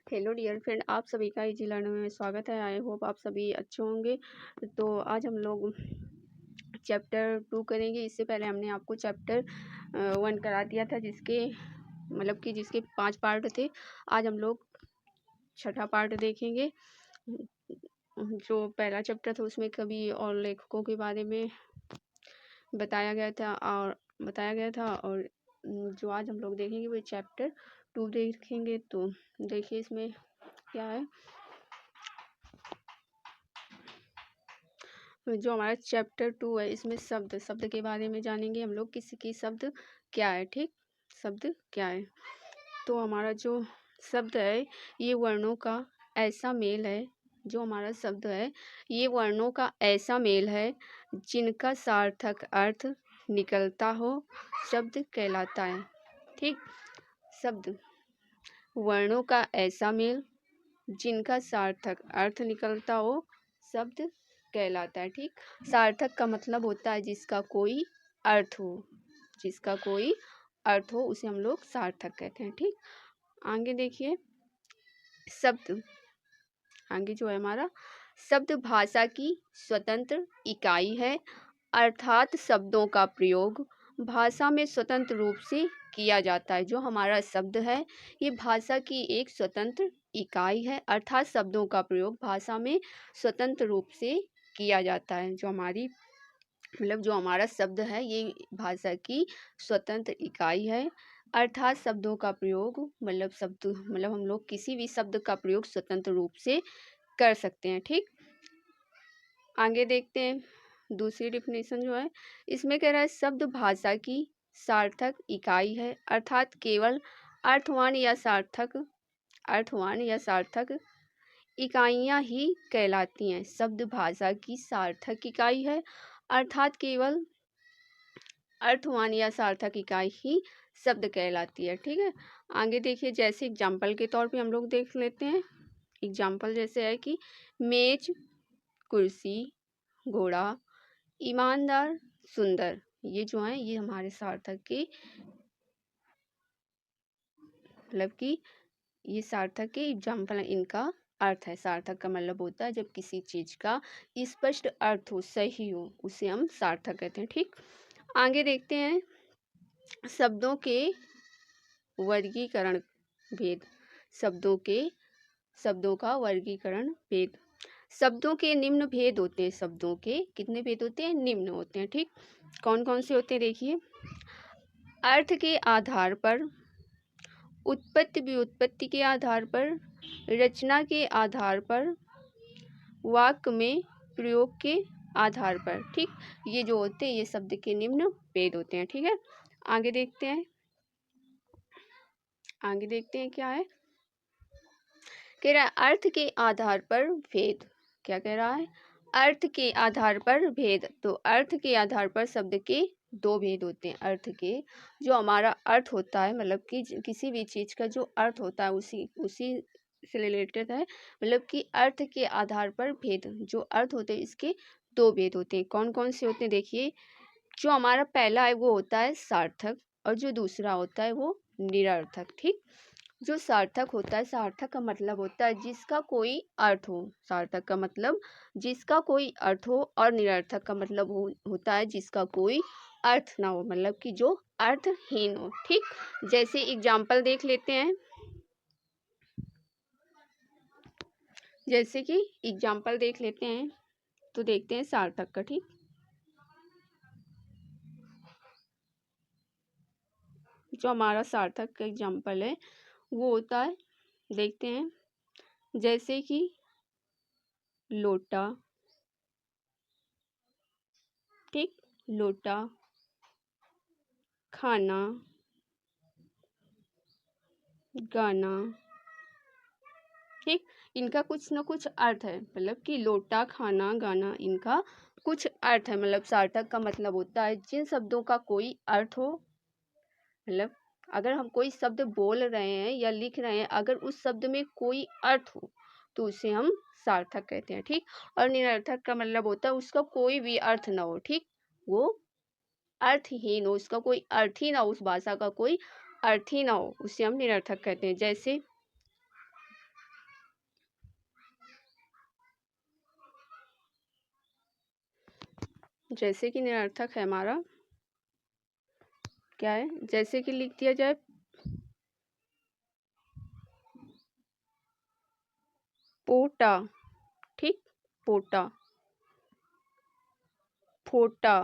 Hello dear friend, आप सभी का इजी लर्निंग में स्वागत है। आई होप आप सभी अच्छे होंगे। तो आज हम लोग चैप्टर 2 करेंगे। इससे पहले हमने आपको चैप्टर 1 करा दिया था, जिसके 5 पार्ट थे। आज हम लोग छठा पार्ट देखेंगे। जो पहला चैप्टर था उसमें कवि और लेखकों के बारे में बताया गया था और जो आज हम लोग देखेंगे वो चैप्टर 2 देखेंगे। तो देखिए इसमें क्या है। जो हमारा चैप्टर 2 है इसमें शब्द के बारे में जानेंगे हम लोग। किसी की शब्द क्या है, ठीक, शब्द क्या है। तो हमारा जो शब्द है ये वर्णों का ऐसा मेल है। जो हमारा शब्द है ये वर्णों का ऐसा मेल है जिनका सार्थक अर्थ निकलता हो, शब्द कहलाता है। ठीक, शब्द वर्णों का ऐसा मेल जिनका सार्थक अर्थ निकलता हो, शब्द कहलाता है। ठीक, सार्थक का मतलब होता है जिसका कोई अर्थ हो, जिसका कोई अर्थ हो उसे हम लोग सार्थक कहते हैं। ठीक, आगे देखिए शब्द। आगे जो है हमारा शब्द भाषा की स्वतंत्र इकाई है, अर्थात शब्दों का प्रयोग भाषा में स्वतंत्र रूप से किया जाता है। जो हमारा शब्द है ये भाषा की एक स्वतंत्र इकाई है, अर्थात शब्दों का प्रयोग भाषा में स्वतंत्र रूप से किया जाता है। जो हमारा शब्द है ये भाषा की स्वतंत्र इकाई है, अर्थात शब्दों का प्रयोग हम लोग किसी भी शब्द का प्रयोग स्वतंत्र रूप से कर सकते हैं। ठीक, आगे देखते हैं दूसरी डिफिनेशन जो है। इसमें कह रहा है शब्द भाषा की सार्थक इकाई है, अर्थात केवल अर्थवान या सार्थक इकाइयाँ ही कहलाती हैं। शब्द भाषा की सार्थक इकाई है, अर्थात केवल अर्थवान या सार्थक इकाई ही शब्द कहलाती है। ठीक है, आगे देखिए जैसे एग्जाम्पल के तौर पे हम लोग देख लेते हैं। एग्जाम्पल जैसे है कि मेज, कुर्सी, घोड़ा, ईमानदार, सुंदर, ये जो है ये हमारे सार्थक के ये सार्थक के एग्जाम्पल है। इनका अर्थ है, सार्थक का मतलब होता है जब किसी चीज का स्पष्ट अर्थ हो, सही हो, उसे हम सार्थक कहते हैं। ठीक, आगे देखते हैं शब्दों के वर्गीकरण भेद। शब्दों का वर्गीकरण भेद। शब्दों के निम्न भेद होते हैं। शब्दों के कितने भेद होते हैं? निम्न होते हैं। ठीक, कौन कौन से होते हैं देखिए। अर्थ के आधार पर, उत्पत्ति व्युत्पत्ति के आधार पर, रचना के आधार पर, वाक्य में प्रयोग के आधार पर। ठीक, ये जो होते हैं ये शब्द के निम्न भेद होते हैं। ठीक है, आगे देखते हैं क्या है। कह रहा है अर्थ के आधार पर भेद। क्या कह रहा है? अर्थ के आधार पर भेद। तो अर्थ के आधार पर शब्द के दो भेद होते हैं। अर्थ के जो हमारा अर्थ होता है, मतलब कि किसी भी चीज का जो अर्थ होता है उसी से रिलेटेड है। मतलब कि अर्थ के आधार पर भेद, जो अर्थ होते हैं इसके दो भेद होते हैं। कौन कौन से होते हैं देखिए। जो हमारा पहला है वो होता है सार्थक, और जो दूसरा होता है वो निरर्थक। ठीक, जो सार्थक होता है, सार्थक का मतलब होता है जिसका कोई अर्थ हो। सार्थक का मतलब जिसका कोई अर्थ हो, और निरर्थक का मतलब होता है जिसका कोई अर्थ ना हो, मतलब कि जो अर्थहीन हो। ठीक, जैसे एग्जाम्पल देख लेते हैं। तो देखते हैं सार्थक का। ठीक, जो हमारा सार्थक का एग्जाम्पल है वो होता है, देखते हैं, जैसे कि लोटा। ठीक, लोटा, खाना, गाना। ठीक, इनका कुछ ना कुछ अर्थ है, मतलब कि लोटा, खाना, गाना, इनका कुछ अर्थ है। मतलब सार्थक का मतलब होता है जिन शब्दों का कोई अर्थ हो, मतलब अगर हम कोई शब्द बोल रहे हैं या लिख रहे हैं, अगर उस शब्द में कोई अर्थ हो तो उसे हम सार्थक कहते हैं। ठीक, और निरर्थक का मतलब होता है उसका कोई भी अर्थ ना हो। ठीक, वो अर्थहीन हो, उसका कोई अर्थ ही ना हो, उस भाषा का कोई अर्थ ही ना हो, उसे हम निरर्थक कहते हैं। जैसे जैसे कि निरर्थक है हमारा, क्या है, जैसे कि लिख दिया जाए पोटा, ठीक, पोटा, फोटा,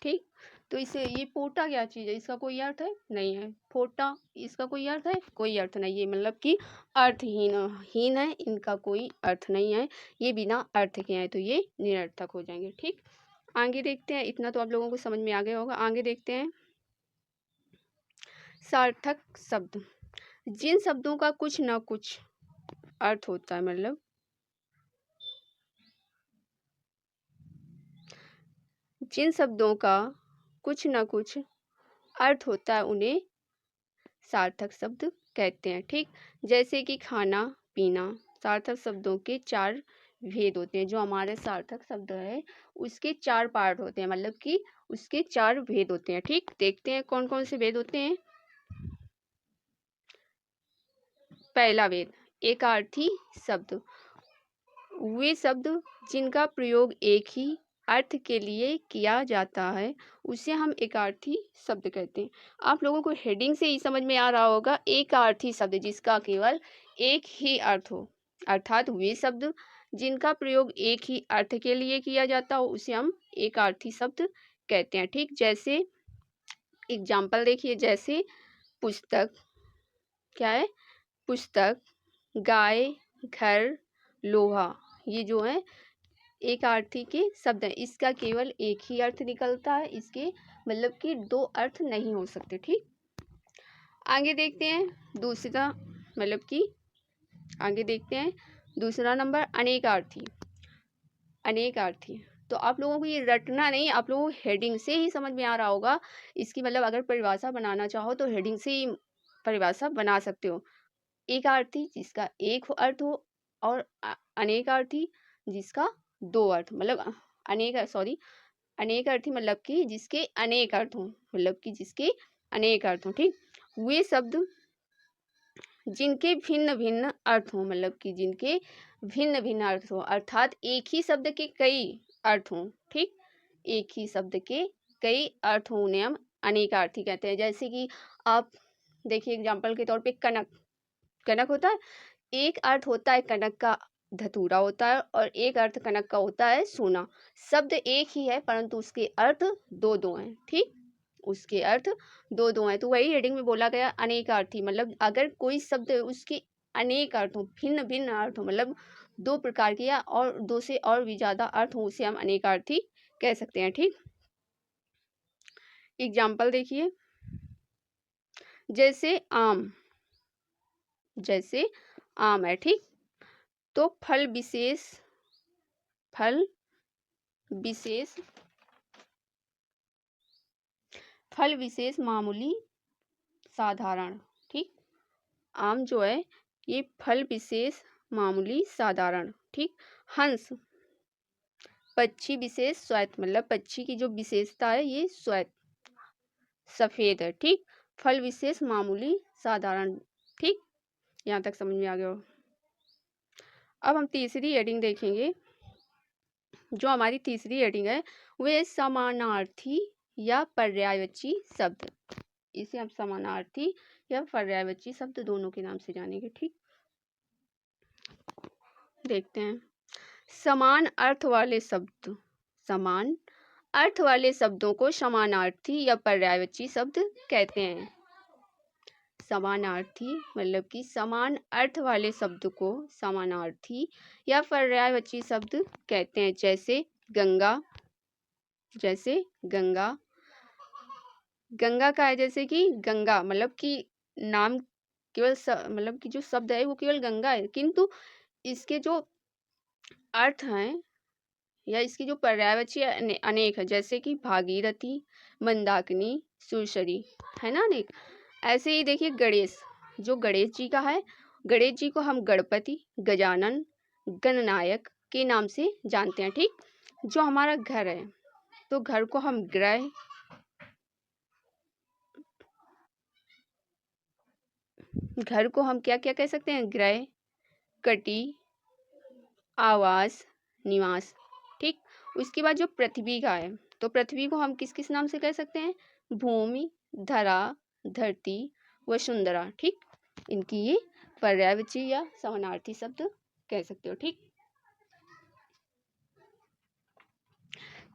ठीक। तो इसे ये पोटा क्या चीज़ है, इसका कोई अर्थ है नहीं है। फोटा, इसका कोई अर्थ है, कोई अर्थ नहीं, ये मतलब कि अर्थहीन हीन है, इनका कोई अर्थ नहीं है, ये बिना अर्थ के हैं, तो ये निरर्थक हो जाएंगे, ठीक। आगे देखते हैं, इतना तो आप लोगों को समझ में आ गया होगा। आगे देखते हैं सार्थक शब्द, जिन शब्दों का कुछ ना कुछ अर्थ होता है, मतलब जिन शब्दों का कुछ ना कुछ अर्थ होता है उन्हें सार्थक शब्द कहते हैं, ठीक। जैसे कि खाना पीना, सार्थक शब्दों के 4 भेद होते हैं। जो हमारे सार्थक शब्द है उसके 4 पार्ट होते हैं, मतलब कि उसके 4 भेद होते हैं, ठीक। देखते हैं कौन कौन से भेद होते हैं। पहला भेद, एकार्थी शब्द, वे शब्द जिनका प्रयोग एक ही अर्थ के लिए किया जाता है उसे हम एकार्थी शब्द कहते हैं। आप लोगों को हेडिंग से ही समझ में आ रहा होगा, एकार्थी शब्द जिसका केवल एक ही अर्थ हो, अर्थात वे शब्द जिनका प्रयोग एक ही अर्थ के लिए किया जाता हो उसे हम एकार्थी शब्द कहते हैं, ठीक। जैसे एग्जाम्पल देखिए, जैसे पुस्तक, क्या है, पुस्तक, गाय, घर, लोहा, ये जो है एक अर्थी के शब्द है, इसका केवल एक ही अर्थ निकलता है, इसके मतलब कि 2 अर्थ नहीं हो सकते, ठीक। आगे देखते हैं दूसरा, मतलब कि आगे देखते हैं दूसरा नंबर, अनेकार्थी। अनेकार्थी तो आप लोगों को ये रटना नहीं, आप लोगों को हेडिंग से ही समझ में आ रहा होगा इसकी, मतलब अगर परिभाषा बनाना चाहो तो हेडिंग से ही परिभाषा बना सकते हो। एकार्थी जिसका एक अर्थ हो, और अनेकार्थी जिसका 2 अर्थ, मतलब अनेक अर्थी मतलब कि जिसके अनेक अर्थ हों, मतलब कि जिसके अनेक अर्थ हों, ठीक। वे शब्द जिनके भिन्न भिन्न अर्थ हों, मतलब कि जिनके भिन्न भिन्न अर्थ हों, अर्थात एक ही शब्द के कई अर्थ हों, ठीक। एक ही शब्द के कई अर्थ हों उन्हें हम अनेकार्थी कहते हैं। जैसे कि आप देखिए एग्जाम्पल के तौर पे कनक, कनक होता है, एक अर्थ होता है कनक का धतूरा होता है, और एक अर्थ कनक का होता है सोना। शब्द एक ही है परंतु उसके अर्थ दो दो हैं, ठीक। उसके अर्थ दो दो हैं, तो वही हेडिंग में बोला गया अनेकार्थी, मतलब अगर कोई शब्द है उसके अनेक अर्थ हो, भिन्न भिन्न अर्थ हो, मतलब 2 प्रकार के या और 2 से और भी ज्यादा अर्थ हो, उसे हम अनेकार्थी कह सकते हैं, ठीक। एग्जाम्पल देखिए, जैसे आम, जैसे आम है, ठीक। तो फल विशेष, फल विशेष, फल विशेष मामूली साधारण, ठीक। आम जो है ये फल विशेष मामूली साधारण, ठीक। हंस, पक्षी विशेष श्वेत, मतलब पक्षी की जो विशेषता है ये श्वेत सफेद है, ठीक। फल विशेष मामूली साधारण, ठीक। यहाँ तक समझ में आ गया हो। अब हम तीसरी हेडिंग देखेंगे। जो हमारी तीसरी हेडिंग है वह समानार्थी या पर्यायवाची शब्द, इसे हम समानार्थी या पर्यायवाची शब्द दोनों के नाम से जानेंगे, ठीक। देखते हैं, समान अर्थ वाले शब्द, समान अर्थ वाले शब्दों को समानार्थी या पर्यायवाची शब्द कहते हैं। समानार्थी मतलब कि समान अर्थ वाले शब्द को समानार्थी या पर्यायवाची शब्द कहते हैं। जैसे गंगा, जैसे गंगा, गंगा का है, जैसे कि गंगा मतलब कि नाम केवल मतलब कि जो शब्द है वो केवल गंगा है, किंतु इसके जो अर्थ हैं या इसकी जो पर्यायवाची अनेक है, जैसे कि भागीरथी, मंदाकिनी, सुरसरी, है ना अनेक। ऐसे ही देखिए गणेश, जो गणेश जी का है, गणेश जी को हम गणपति, गजानन, गणनायक के नाम से जानते हैं, ठीक। जो हमारा घर है तो घर को हम गृह, घर को हम क्या क्या कह सकते हैं, गृह, कटी, आवास, निवास। ठीक। उसके बाद जो पृथ्वी का है, तो पृथ्वी को हम किस किस नाम से कह सकते हैं? भूमि, धरा, धरती, वसुंधरा। ठीक। इनकी ये पर्यायवाची या समानार्थी शब्द कह सकते हो। ठीक।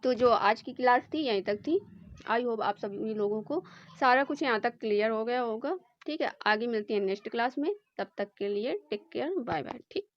तो जो आज की क्लास थी यहीं तक थी। आई होप आप सभी लोगों को सारा कुछ यहाँ तक क्लियर हो गया होगा। ठीक है, आगे मिलती है नेक्स्ट क्लास में। तब तक के लिए टेक केयर, बाय बाय। ठीक।